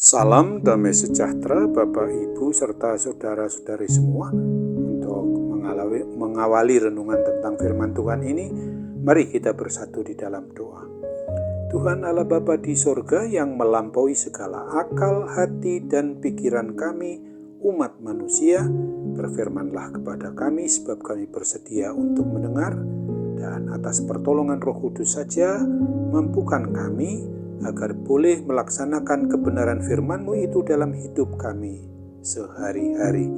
Salam damai sejahtera Bapak Ibu serta saudara-saudari semua. Untuk mengawali renungan tentang firman Tuhan ini, mari kita bersatu di dalam doa. Tuhan Allah Bapa di sorga yang melampaui segala akal, hati, dan pikiran kami, umat manusia, berfirmanlah kepada kami sebab kami bersedia untuk mendengar, dan atas pertolongan Roh Kudus saja mampukan kami agar boleh melaksanakan kebenaran firman-Mu itu dalam hidup kami sehari-hari.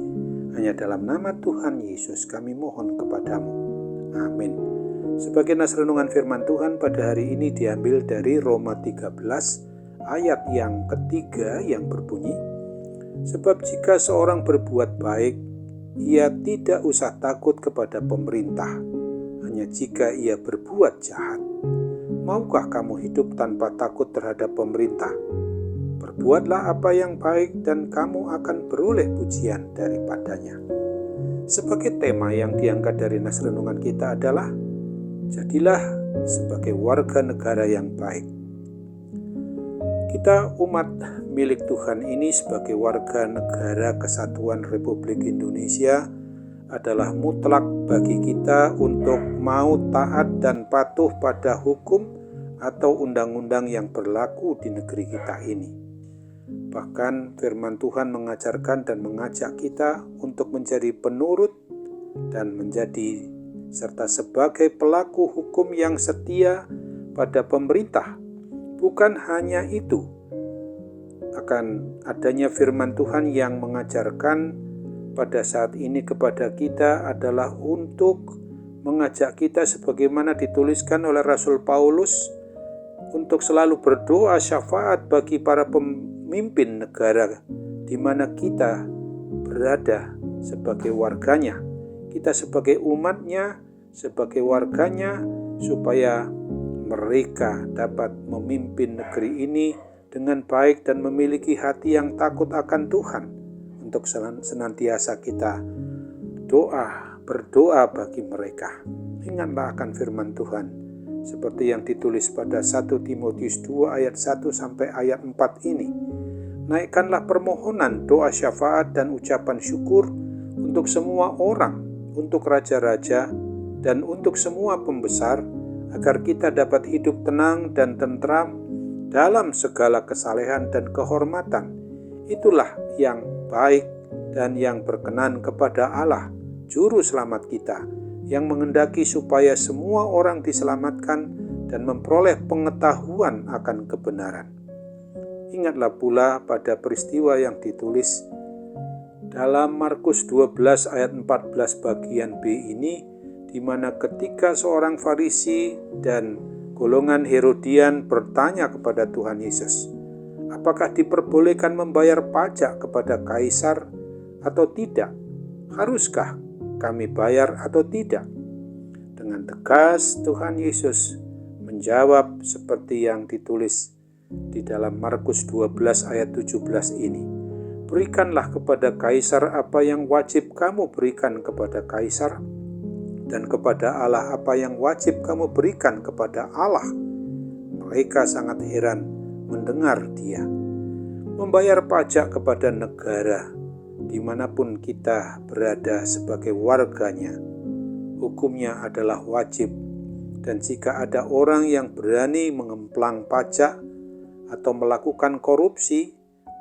Hanya dalam nama Tuhan Yesus kami mohon kepadamu. Amin. Sebagai nas renungan firman Tuhan pada hari ini diambil dari Roma 13 ayat yang ketiga yang berbunyi, sebab jika seorang berbuat baik, ia tidak usah takut kepada pemerintah, hanya jika ia berbuat jahat. Maukah kamu hidup tanpa takut terhadap pemerintah? Berbuatlah apa yang baik dan kamu akan beroleh pujian daripadanya. Sebagai tema yang diangkat dari nas renungan kita adalah, jadilah sebagai warga negara yang baik. Kita umat milik Tuhan ini sebagai warga negara Kesatuan Republik Indonesia adalah mutlak bagi kita untuk mau taat dan patuh pada hukum atau undang-undang yang berlaku di negeri kita ini. Bahkan firman Tuhan mengajarkan dan mengajak kita untuk menjadi penurut dan menjadi serta sebagai pelaku hukum yang setia pada pemerintah. Bukan hanya itu, akan adanya firman Tuhan yang mengajarkan pada saat ini kepada kita adalah untuk mengajak kita sebagaimana dituliskan oleh Rasul Paulus untuk selalu berdoa syafaat bagi para pemimpin negara di mana kita berada sebagai warganya. Kita sebagai umatnya, sebagai warganya, supaya mereka dapat memimpin negeri ini dengan baik dan memiliki hati yang takut akan Tuhan. Untuk senantiasa kita berdoa bagi mereka. Ingatlah akan firman Tuhan seperti yang ditulis pada 1 Timotius 2 ayat 1 sampai ayat 4 ini. Naikkanlah permohonan, doa syafaat dan ucapan syukur untuk semua orang, untuk raja-raja dan untuk semua pembesar, agar kita dapat hidup tenang dan tentram dalam segala kesalehan dan kehormatan. Itulah yang baik dan yang berkenan kepada Allah, Juru Selamat kita, yang menghendaki supaya semua orang diselamatkan dan memperoleh pengetahuan akan kebenaran. Ingatlah pula pada peristiwa yang ditulis dalam Markus 12 ayat 14 bagian B ini, di mana ketika seorang Farisi dan golongan Herodian bertanya kepada Tuhan Yesus, apakah diperbolehkan membayar pajak kepada Kaisar atau tidak? Haruskah kami bayar atau tidak? Dengan tegas Tuhan Yesus menjawab seperti yang ditulis di dalam Markus 12 ayat 17 ini. Berikanlah kepada Kaisar apa yang wajib kamu berikan kepada Kaisar, dan kepada Allah apa yang wajib kamu berikan kepada Allah. Mereka sangat heran mendengar dia. Membayar pajak kepada negara dimanapun kita berada sebagai warganya, hukumnya adalah wajib. Dan jika ada orang yang berani mengemplang pajak atau melakukan korupsi,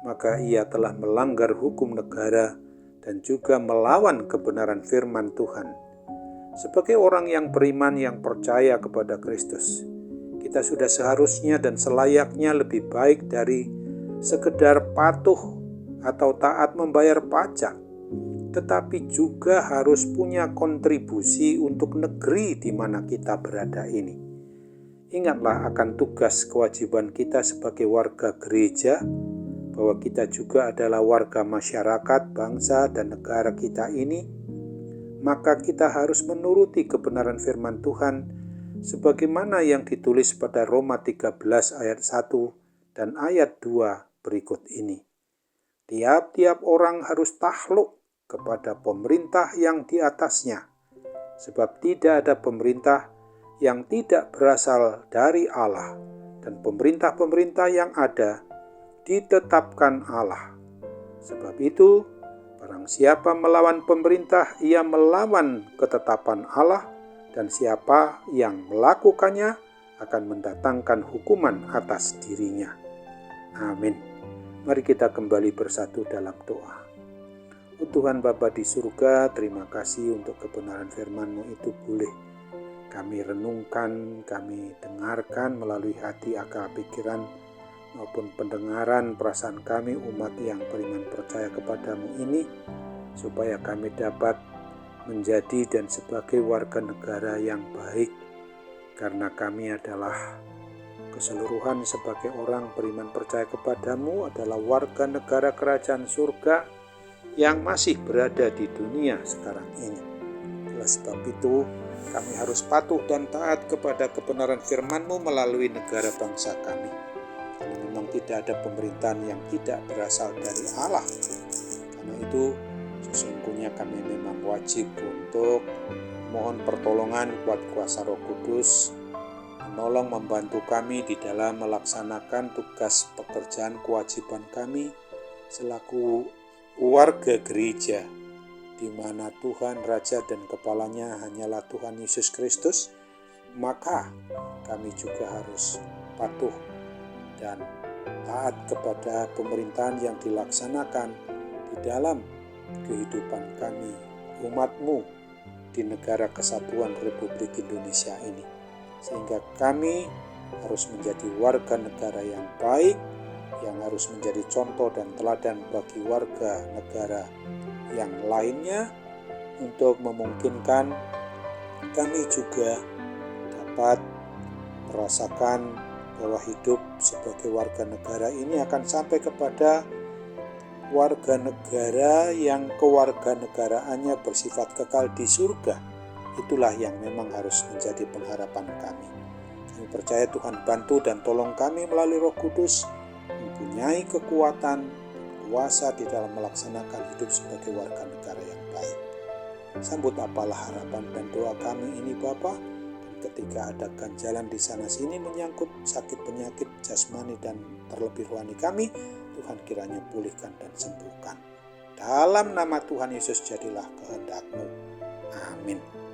maka ia telah melanggar hukum negara dan juga melawan kebenaran firman Tuhan. Sebagai orang yang beriman yang percaya kepada Kristus, kita sudah seharusnya dan selayaknya lebih baik dari sekedar patuh atau taat membayar pajak, tetapi juga harus punya kontribusi untuk negeri di mana kita berada ini. Ingatlah akan tugas kewajiban kita sebagai warga gereja, bahwa kita juga adalah warga masyarakat, bangsa, dan negara kita ini. Maka kita harus menuruti kebenaran firman Tuhan sebagaimana yang ditulis pada Roma 13 ayat 1 dan ayat 2 berikut ini. Tiap-tiap orang harus takluk kepada pemerintah yang di atasnya, sebab tidak ada pemerintah yang tidak berasal dari Allah, dan pemerintah-pemerintah yang ada ditetapkan Allah. Sebab itu, barang siapa melawan pemerintah, ia melawan ketetapan Allah, dan siapa yang melakukannya akan mendatangkan hukuman atas dirinya. Amin. Mari kita kembali bersatu dalam doa. Oh Tuhan Bapa di surga, terima kasih untuk kebenaran firman-Mu itu boleh kami renungkan, kami dengarkan melalui hati, akal, pikiran, maupun pendengaran perasaan kami umat yang beriman percaya kepadamu ini, supaya kami dapat menjadi dan sebagai warga negara yang baik, karena kami adalah keseluruhan sebagai orang beriman percaya kepadamu adalah warga negara kerajaan surga yang masih berada di dunia sekarang ini. Oleh sebab itu, kami harus patuh dan taat kepada kebenaran firman-Mu melalui negara bangsa kami. Karena memang tidak ada pemerintahan yang tidak berasal dari Allah. Karena itu, sesungguhnya kami memang wajib untuk mohon pertolongan kuat kuasa Roh Kudus, menolong membantu kami di dalam melaksanakan tugas pekerjaan kewajiban kami selaku warga gereja, di mana Tuhan, Raja dan Kepalanya hanyalah Tuhan Yesus Kristus, maka kami juga harus patuh dan taat kepada pemerintahan yang dilaksanakan di dalam kehidupan kami, umat-Mu di negara kesatuan Republik Indonesia ini. Sehingga kami harus menjadi warga negara yang baik, yang harus menjadi contoh dan teladan bagi warga negara yang lainnya, untuk memungkinkan kami juga dapat merasakan bahwa hidup sebagai warga negara ini akan sampai kepada warga negara yang kewarganegaraannya bersifat kekal di surga. Itulah yang memang harus menjadi pengharapan kami. Kami percaya Tuhan bantu dan tolong kami melalui Roh Kudus, mempunyai kekuatan, kuasa di dalam melaksanakan hidup sebagai warga negara yang baik. Sambut apalah harapan dan doa kami ini Bapa, dan ketika ada ganjalan di sana sini menyangkut sakit penyakit jasmani dan terlebih rohani kami, Tuhan kiranya pulihkan dan sembuhkan. Dalam nama Tuhan Yesus jadilah kehendak-Mu. Amin.